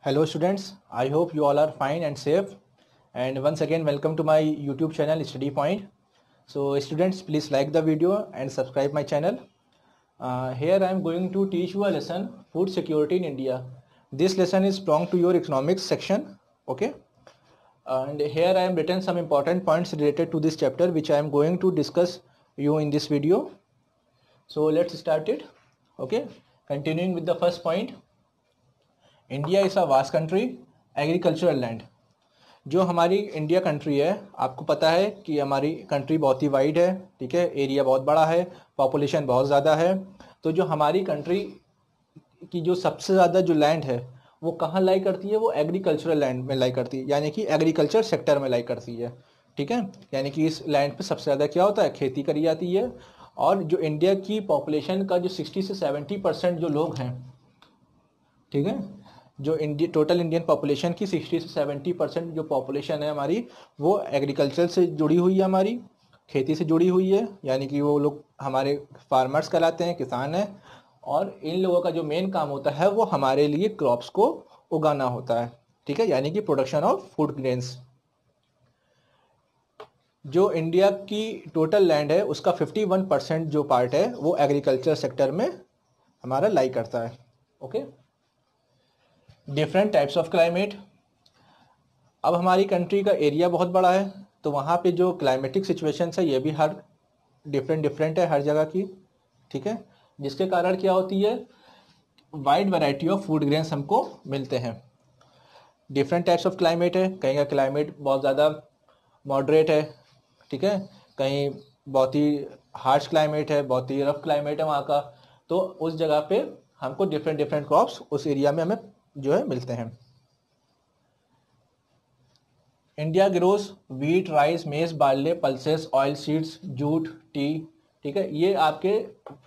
Hello students, I hope you all are fine and safe, and once again welcome to my YouTube channel Study Point. So students, please like the video and subscribe my channel. Here I am going to teach you a lesson, food security in India. This lesson is belong to your economics section, okay? And here I am written some important points related to this chapter which I am going to discuss you in this video. So let's start it, okay? Continuing with the first point. India is a vast country, agricultural land. जो हमारी India country है, आपको पता है कि हमारी country बहुत ही wide है, ठीक है, एरिया बहुत बड़ा है, पॉपुलेशन बहुत ज़्यादा है। तो जो हमारी कंट्री की जो सबसे ज़्यादा जो लैंड है वो कहाँ लाई करती है, वो एग्रीकल्चरल लैंड में लाई करती है, यानी कि एग्रीकल्चर सेक्टर में लाई करती है, ठीक है। यानी कि इस लैंड पे सबसे ज़्यादा क्या होता है, खेती करी जाती है। और जो इंडिया की पॉपुलेशन का जो 60 से 70% जो लोग हैं, ठीक है, जो टोटल इंडियन पॉपुलेशन की 60 से 70% जो पॉपुलेशन है हमारी, वो एग्रीकल्चर से जुड़ी हुई है, हमारी खेती से जुड़ी हुई है, यानी कि वो लोग हमारे फार्मर्स कहलाते हैं, किसान हैं। और इन लोगों का जो मेन काम होता है वो हमारे लिए क्रॉप्स को उगाना होता है, ठीक है, यानी कि प्रोडक्शन ऑफ फूड ग्रेन्स। जो इंडिया की टोटल लैंड है उसका 51% जो पार्ट है वो एग्रीकल्चर सेक्टर में हमारा लाई करता है, okay. Different types of climate. अब हमारी कंट्री का एरिया बहुत बड़ा है, तो वहाँ पे जो क्लाइमेटिक सिचुएशंस है ये भी हर डिफरेंट है हर जगह की, ठीक है, जिसके कारण क्या होती है, wide variety of food grains हमको मिलते हैं। डिफरेंट टाइप्स ऑफ क्लाइमेट है, कहीं का क्लाइमेट बहुत ज़्यादा मॉडरेट है, ठीक है, कहीं बहुत ही हार्श क्लाइमेट है, बहुत ही रफ क्लाइमेट है वहाँ का। तो उस जगह पे हमको डिफरेंट क्रॉप्स उस एरिया में हमें जो है मिलते हैं। इंडिया ग्रोस वीट, राइस, मेज, barley, pulses, oil seeds, jute, T, ठीक है, ये आपके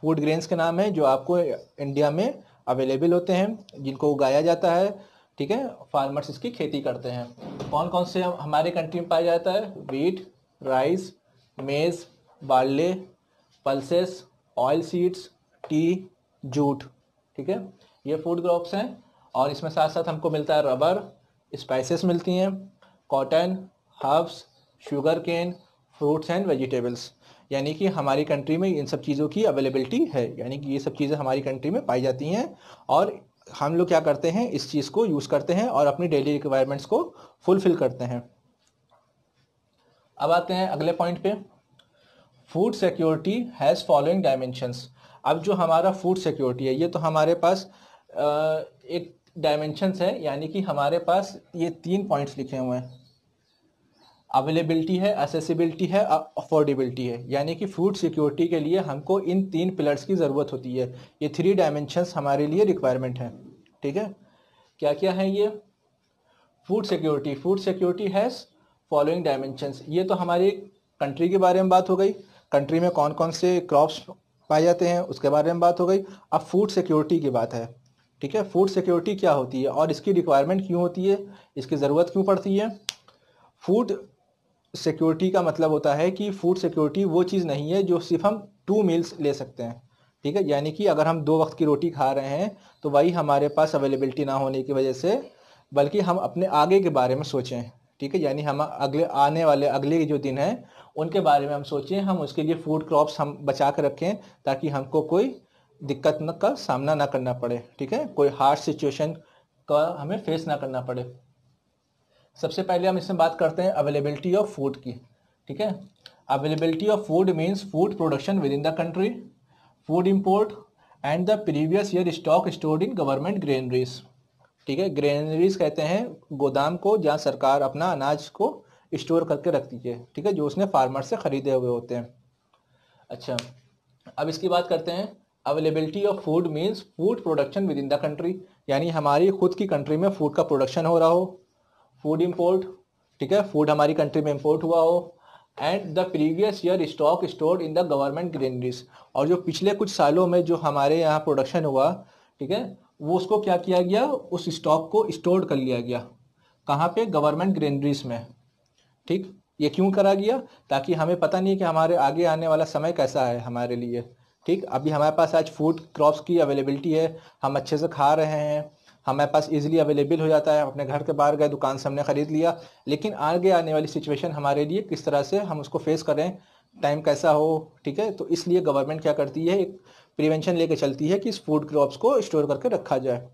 फूड ग्रेन्स के नाम है जो आपको इंडिया में अवेलेबल होते हैं, जिनको उगाया जाता है, ठीक है, फार्मर्स इसकी खेती करते हैं। कौन कौन से हमारे कंट्री में पाया जाता है, वीट, राइस, मेज, barley, pulses, oil seeds, T, jute, ठीक है, ये फूड क्रॉप्स हैं। और इसमें साथ साथ हमको मिलता है रबर, स्पाइसेस मिलती हैं, cotton, herbs, sugarcane, fruits and vegetables, यानी कि हमारी कंट्री में इन सब चीज़ों की अवेलेबिलिटी है, यानी कि ये सब चीज़ें हमारी कंट्री में पाई जाती हैं। और हम लोग क्या करते हैं, इस चीज़ को यूज़ करते हैं और अपनी डेली रिक्वायरमेंट्स को फुलफिल करते हैं। अब आते हैं अगले पॉइंट पे। Food security has following dimensions. अब जो हमारा फूड सिक्योरिटी है, ये तो हमारे पास एक डायमेंशंस है, यानी कि हमारे पास ये 3 पॉइंट्स लिखे हुए हैं। अवेलेबिलिटी है, एसेसिबिलिटी है, अफोर्डेबिलिटी है, यानी कि फूड सिक्योरिटी के लिए हमको इन 3 पिलर्स की ज़रूरत होती है। ये 3 डायमेंशंस हमारे लिए रिक्वायरमेंट है, ठीक है। क्या क्या है ये food security has following dimensions. ये तो हमारी कंट्री के बारे में बात हो गई, कंट्री में कौन कौन से क्रॉप्स पाए जाते हैं उसके बारे में बात हो गई। अब फूड सिक्योरिटी की बात है, ठीक है, फूड सिक्योरिटी क्या होती है और इसकी रिक्वायरमेंट क्यों होती है, इसकी ज़रूरत क्यों पड़ती है। फूड सिक्योरिटी का मतलब होता है कि फूड सिक्योरिटी वो चीज़ नहीं है जो सिर्फ हम 2 मील्स ले सकते हैं, ठीक है, यानी कि अगर हम 2 वक्त की रोटी खा रहे हैं तो वही हमारे पास अवेलेबिलिटी ना होने की वजह से, बल्कि हम अपने आगे के बारे में सोचें, ठीक है, यानी हम अगले आने वाले अगले जो दिन हैं उनके बारे में हम सोचें, हम उसके लिए फूड क्रॉप्स हम बचा कर रखें ताकि हमको कोई दिक्कत का सामना ना करना पड़े, ठीक है, कोई हार्ड सिचुएशन का हमें फेस ना करना पड़े। सबसे पहले हम इसमें बात करते हैं अवेलेबिलिटी ऑफ फूड की, ठीक है। Availability of food means food production with in the country, food import and the previous year stock stored in government granaries, ठीक है। ग्रेनरीज कहते हैं गोदाम को जहाँ सरकार अपना अनाज को स्टोर करके रखती है, ठीक है, जो उसने फार्मर से खरीदे हुए होते हैं। अच्छा, अब इसकी बात करते हैं। Availability of food means food production with in the country, यानी हमारी खुद की कंट्री में फूड का प्रोडक्शन हो रहा हो। फूड इंपोर्ट, ठीक है, फूड हमारी कंट्री में इंपोर्ट हुआ हो। And the previous year stock stored in the government granaries, और जो पिछले कुछ सालों में जो हमारे यहाँ प्रोडक्शन हुआ, ठीक है, वो उसको क्या किया गया, उस स्टॉक को स्टोर कर लिया गया, कहाँ पे, गवर्नमेंट ग्रेनरीज में, ठीक। ये क्यों करा गया, ताकि हमें पता नहीं कि हमारे आगे आने वाला समय कैसा है हमारे लिए, ठीक। अभी हमारे पास आज फूड क्रॉप्स की अवेलेबिलिटी है, हम अच्छे से खा रहे हैं, हमारे पास इजीली अवेलेबल हो जाता है, हम अपने घर के बाहर गए, दुकान से हमने ख़रीद लिया। लेकिन आगे आने वाली सिचुएशन हमारे लिए किस तरह से हम उसको फेस करें, टाइम कैसा हो, ठीक है। तो इसलिए गवर्नमेंट क्या करती है, एक प्रिवेंशन लेके चलती है कि इस फूड क्रॉप्स को स्टोर करके रखा जाए।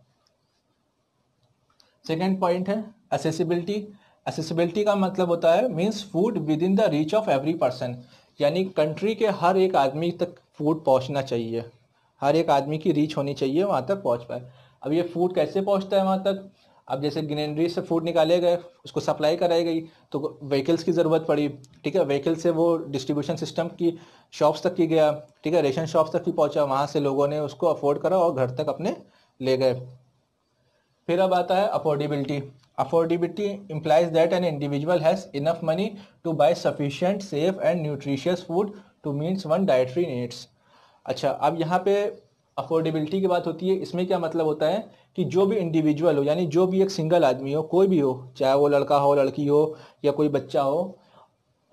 सेकेंड पॉइंट है एसेसिबिलिटी। एसेसिबिलिटी का मतलब होता है means food with in the reach of every person, यानी कंट्री के हर एक आदमी तक फूड पहुंचना चाहिए, हर एक आदमी की रीच होनी चाहिए, वहाँ तक पहुँच पाए। अब ये फूड कैसे पहुँचता है वहाँ तक, अब जैसे ग्रेनरी से फूड निकाले गए, उसको सप्लाई कराई गई, तो व्हीकल्स की ज़रूरत पड़ी, ठीक है। व्हीकल से वो डिस्ट्रीब्यूशन सिस्टम की शॉप्स तक की गया, ठीक है, रेशन शॉप्स तक की पहुँचा, वहाँ से लोगों ने उसको अफोर्ड करा और घर तक अपने ले गए। फिर अब आता है affordability. Affordability implies that an individual has enough money to buy sufficient, safe and nutritious food to meet one dietary needs। अच्छा, अब यहाँ पे अफोर्डेबिलिटी की बात होती है। इसमें क्या मतलब होता है कि जो भी इंडिविजुअल हो, यानी जो भी एक सिंगल आदमी हो, कोई भी हो, चाहे वो लड़का हो, लड़की हो या कोई बच्चा हो,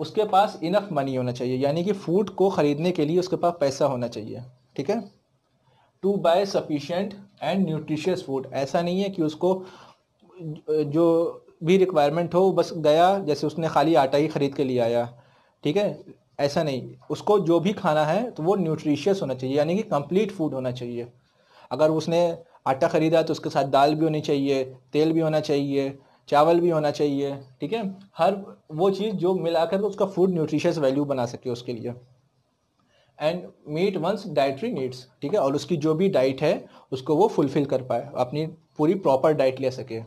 उसके पास इनफ मनी होना चाहिए, यानी कि फूड को खरीदने के लिए उसके पास पैसा होना चाहिए, ठीक है। To buy sufficient and nutritious food, ऐसा नहीं है कि उसको जो भी रिक्वायरमेंट हो बस गया, जैसे उसने खाली आटा ही खरीद के लिए आया, ठीक है, ऐसा नहीं। उसको जो भी खाना है तो वो न्यूट्रिशियस होना चाहिए, यानी कि कंप्लीट फूड होना चाहिए। अगर उसने आटा खरीदा तो उसके साथ दाल भी होनी चाहिए, तेल भी होना चाहिए, चावल भी होना चाहिए, ठीक है। हर वो चीज़ जो मिलाकर तो उसका फूड न्यूट्रिशियस वैल्यू बना सके उसके लिए। And meet one's dietary needs, ठीक है, और उसकी जो भी डाइट है उसको वो फुलफिल कर पाए, अपनी पूरी प्रॉपर डाइट ले सके।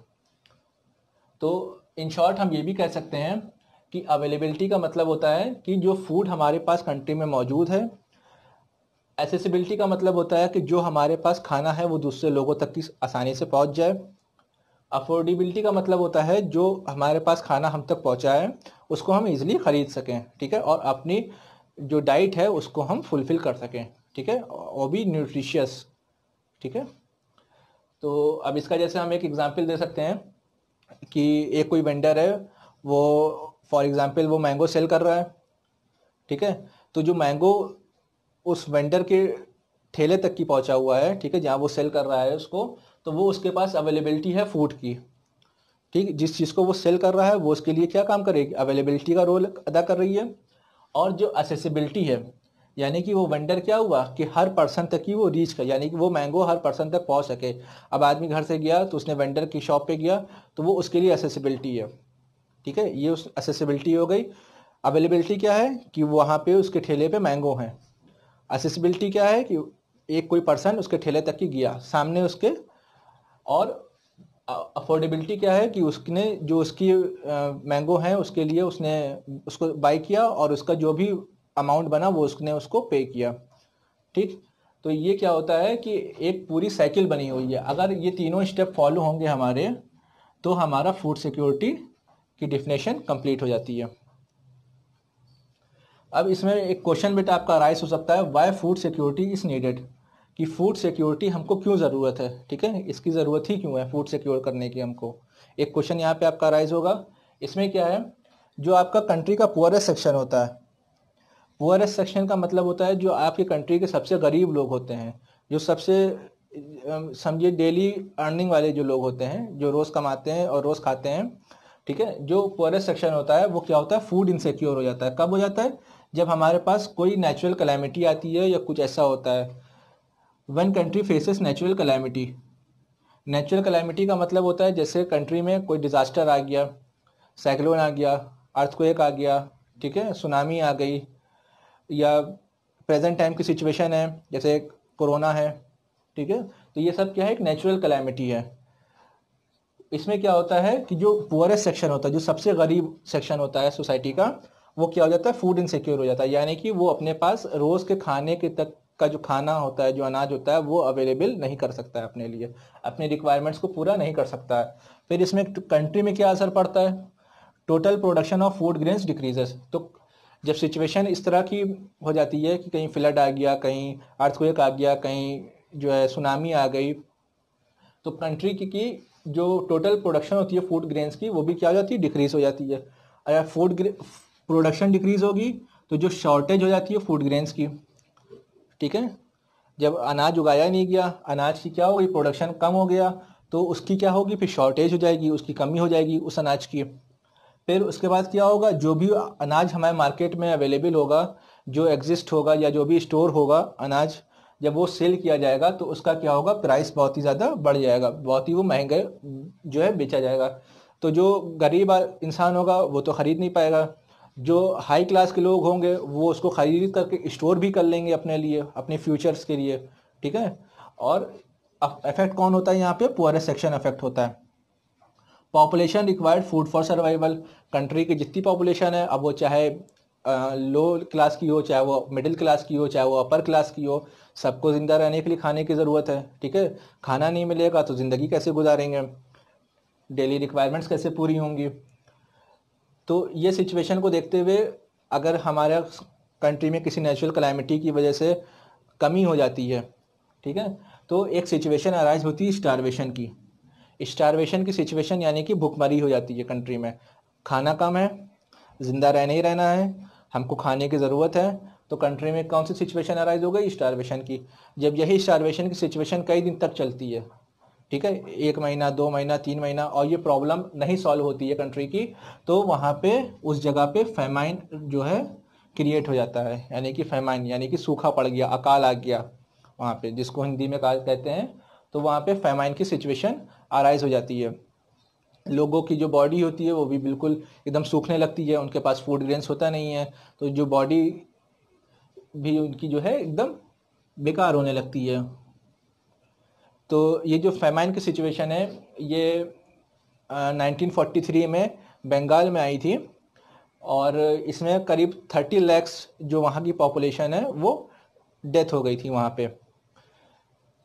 तो इन शॉर्ट हम ये भी कह सकते हैं कि अवेलेबिलिटी का मतलब होता है कि जो फूड हमारे पास कंट्री में मौजूद है। एसेसिबिलिटी का मतलब होता है कि जो हमारे पास खाना है वो दूसरे लोगों तक की आसानी से पहुंच जाए। अफोर्डेबिलिटी का मतलब होता है जो हमारे पास खाना हम तक पहुंचा है उसको हम इजीली खरीद सकें, ठीक है, और अपनी जो डाइट है उसको हम फुलफिल कर सकें, ठीक है, और भी न्यूट्रिशियस, ठीक है। तो अब इसका जैसे हम एक एग्जांपल दे सकते हैं कि एक कोई वेंडर है, वो फॉर एग्जांपल वो मैंगो सेल कर रहा है, ठीक है। तो जो मैंगो उस वेंडर के ठेले तक की पहुंचा हुआ है, ठीक है, जहाँ वो सेल कर रहा है उसको, तो वो उसके पास अवेलेबिलिटी है फूड की, ठीक। जिस चीज़ को वो सेल कर रहा है वो उसके लिए क्या काम करेगी, अवेलेबिलिटी का रोल अदा कर रही है। और जो असेसिबिलिटी है, यानी कि वो वेंडर क्या हुआ कि हर पर्सन तक की वो रीच कर, यानी कि वो मैंगो हर पर्सन तक पहुंच सके। अब आदमी घर से गया तो उसने वेंडर की शॉप पे गया, तो वो उसके लिए असेसिबिलिटी है, ठीक है, ये उस असेसिबिलिटी हो गई। अवेलेबिलिटी क्या है कि वहाँ पे उसके ठेले पे मैंगो हैं। असेसिबिलिटी क्या है कि एक कोई पर्सन उसके ठेले तक की गया सामने उसके। और अफोर्डेबिलिटी क्या है कि उसने जो उसकी मैंगो है उसके लिए उसने उसको बाई किया और उसका जो भी अमाउंट बना वो उसने उसको पे किया, ठीक। तो ये क्या होता है कि एक पूरी साइकिल बनी हुई है। अगर ये तीनों स्टेप फॉलो होंगे हमारे, तो हमारा फूड सिक्योरिटी की डिफिनेशन कंप्लीट हो जाती है। अब इसमें एक क्वेश्चन बेटा आपका राइज हो सकता है, why food security is needed, कि फूड सिक्योरिटी हमको क्यों ज़रूरत है, ठीक है, इसकी ज़रूरत ही क्यों है फूड सिक्योर करने की हमको। एक क्वेश्चन यहाँ पे आपका राइज होगा। इसमें क्या है, जो आपका कंट्री का पुअरेस्ट सेक्शन होता है, पुअरेस्ट सेक्शन का मतलब होता है जो आपकी कंट्री के सबसे गरीब लोग होते हैं, जो सबसे समझिए डेली अर्निंग वाले जो लोग होते हैं, जो रोज़ कमाते हैं और रोज़ खाते हैं, ठीक है। जो पुअरेस्ट सेक्शन होता है वो क्या होता है, फूड इनसिक्योर हो जाता है। कब हो जाता है, जब हमारे पास कोई नेचुरल कैलेमिटी आती है या कुछ ऐसा होता है। One country faces natural calamity, natural calamity का मतलब होता है जैसे कंट्री में कोई डिज़ास्टर आ गया, साइक्लोन आ गया, अर्थक्वेक आ गया, ठीक है, सुनामी आ गई, या प्रेजेंट टाइम की सिचुएशन है जैसे कोरोना है, ठीक है। तो ये सब क्या है, एक नेचुरल कैलेमिटी है। इसमें क्या होता है कि जो पुअरेस्ट सेक्शन होता है, जो सबसे गरीब सेक्शन होता है सोसाइटी का, वो क्या हो जाता है, फूड इनसिक्योर हो जाता है, यानी कि वो अपने पास रोज़ के खाने के तक का जो खाना होता है, जो अनाज होता है, वो अवेलेबल नहीं कर सकता है अपने लिए, अपने रिक्वायरमेंट्स को पूरा नहीं कर सकता है। फिर इसमें कंट्री में क्या असर पड़ता है, total production of food grains decreases. तो जब सिचुएशन इस तरह की हो जाती है कि कहीं फ्लड आ गया, कहीं अर्थक्वेक आ गया, कहीं जो है सुनामी आ गई, तो कंट्री की जो टोटल प्रोडक्शन होती है फूड ग्रेन्स की, वो भी क्या हो जाती है, डिक्रीज हो जाती है। अगर फूड प्रोडक्शन डिक्रीज होगी तो जो शॉर्टेज हो जाती है फूड ग्रेन्स की, ठीक है। जब अनाज उगाया नहीं गया, अनाज की क्या हो गई, प्रोडक्शन कम हो गया, तो उसकी क्या होगी, फिर शॉर्टेज हो जाएगी, उसकी कमी हो जाएगी उस अनाज की। फिर उसके बाद क्या होगा, जो भी अनाज हमारे मार्केट में अवेलेबल होगा, जो एग्जिस्ट होगा या जो भी स्टोर होगा अनाज, जब वो सेल किया जाएगा तो उसका क्या होगा, प्राइस बहुत ही ज़्यादा बढ़ जाएगा, बहुत ही वो महंगे जो है बेचा जाएगा। तो जो गरीब इंसान होगा वो तो ख़रीद नहीं पाएगा, जो हाई क्लास के लोग होंगे वो उसको ख़रीद करके स्टोर भी कर लेंगे अपने लिए, अपने फ्यूचर्स के लिए, ठीक है। और अफेक्ट कौन होता है यहाँ पे, पुअरेस्ट सेक्शन अफेक्ट होता है। Population required food for survival, country की जितनी पॉपुलेशन है, अब वो चाहे लो क्लास की हो, चाहे वो मिडिल क्लास की हो, चाहे वो अपर क्लास की हो, सबको ज़िंदा रहने के लिए खाने की ज़रूरत है, ठीक है। खाना नहीं मिलेगा तो ज़िंदगी कैसे गुजारेंगे, डेली रिक्वायरमेंट्स कैसे पूरी होंगी। तो ये सिचुएशन को देखते हुए अगर हमारे कंट्री में किसी नेचुरल कैलामिटी की वजह से कमी हो जाती है, ठीक है, तो एक सिचुएशन अराइज होती है स्टारवेशन की। स्टारवेशन की सिचुएशन यानी कि भुखमरी हो जाती है कंट्री में, खाना कम है, ज़िंदा रहना ही रहना है, हमको खाने की ज़रूरत है, तो कंट्री में कौन सी सिचुएशन अराइज हो गई, स्टारवेशन की। जब यही स्टारवेशन की सिचुएशन कई दिन तक चलती है, ठीक है, 1 महीना 2 महीना 3 महीना, और ये प्रॉब्लम नहीं सॉल्व होती है कंट्री की, तो वहाँ पे उस जगह पे फेमाइन जो है क्रिएट हो जाता है, यानी कि फेमाइन यानी कि सूखा पड़ गया, अकाल आ गया वहाँ पे, जिसको हिंदी में कहते हैं। तो वहाँ पे फेमाइन की सिचुएशन अराइज हो जाती है, लोगों की जो बॉडी होती है वो भी बिल्कुल एकदम सूखने लगती है, उनके पास फूड ग्रेन्स होता नहीं है, तो जो बॉडी भी उनकी जो है एकदम बेकार होने लगती है। तो ये जो फेमाइन की सिचुएशन है ये 1943 में बंगाल में आई थी, और इसमें करीब 30 लैक्स जो वहाँ की पॉपुलेशन है वो डेथ हो गई थी वहाँ पे।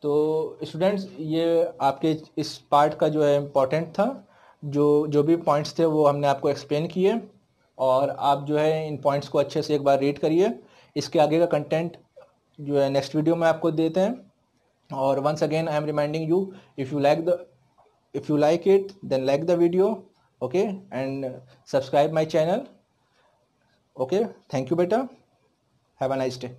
तो स्टूडेंट्स ये आपके इस पार्ट का जो है इम्पोर्टेंट था, जो जो भी पॉइंट्स थे वो हमने आपको एक्सप्लेन किए, और आप जो है इन पॉइंट्स को अच्छे से एक बार रीड करिए। इसके आगे का कंटेंट जो है नेक्स्ट वीडियो में आपको देते हैं। और once again I am reminding you, if you like it then like the video, okay, and subscribe my channel, okay, thank you beta, have a nice day.